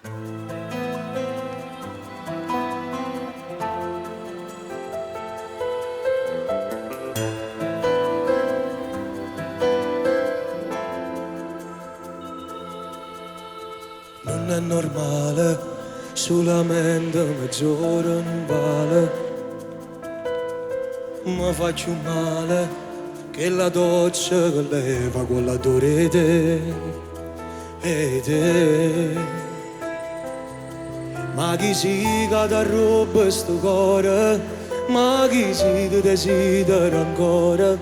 Non è normale, solamente mezz'ora non vale. Mi faccio male, che la doccia che leva quella dorete e te. Ma chi si che ti ruba sto cuore, ma chi si ti desidera ancora.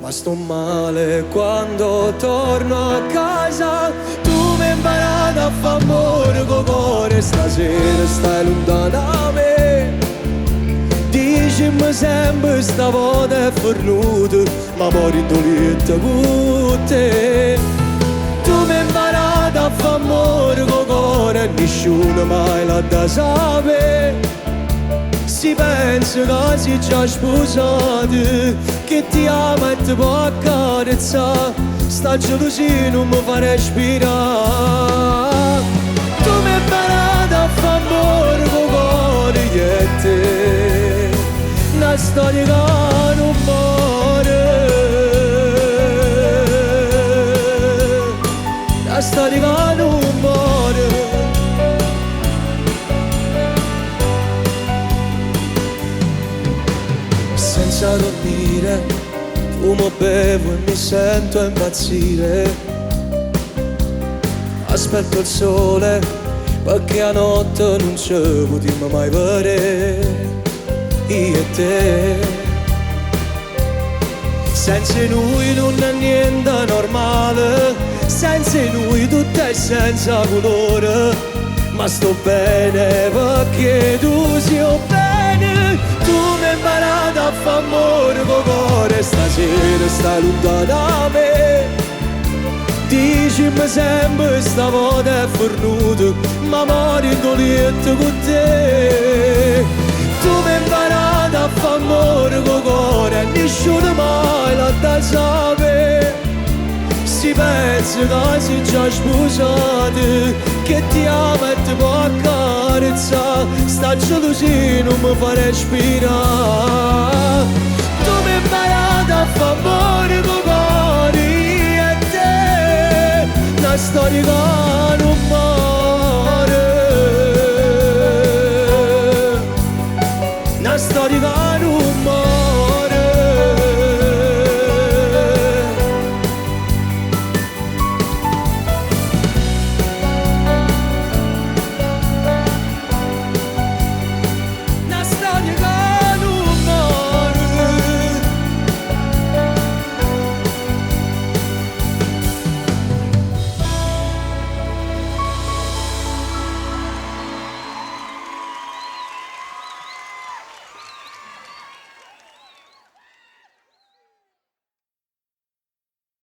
Ma sto male quando torno a casa, tu mi hai imparato a fare amore col cuore. Stasera stai lontano da me, dicimi sempre stavolta è fornuto, ma mori in dolietta con te. Tu mi hai imparato a fare amore col cuore e nessuno mai l'ha da sapere. Si pensa che si già sposati, che ti ama e ti può accarezzare, sta gelosia non mi fa respirare. Tu mi hai imparato a fare amore con cuore io e te, una storia che non muore, una storia che non muore. Senza dormire, fumo, bevo e mi sento impazzire. Aspetto il sole perché a notte non ci potremmo mai vedere io e te. Senza noi non è niente normale, senza noi tutto è senza colore. Ma sto bene perché tu sei bene. Tu mi hai imparato a fare amore col cuore, stasera stai lontano da me. Dicimi sempre stavolta è fornuto, ma mori in dolietta con te. Tu mi hai imparato a fare amore col cuore e nessuno mai l'ha da sapere. Si pensa che si già sposati, che ti ama e ti può accarezzare, sta gelosia non mi fa respirare. Tu mi hai imparato a fare amore con cuore io e te, una storia che non muore.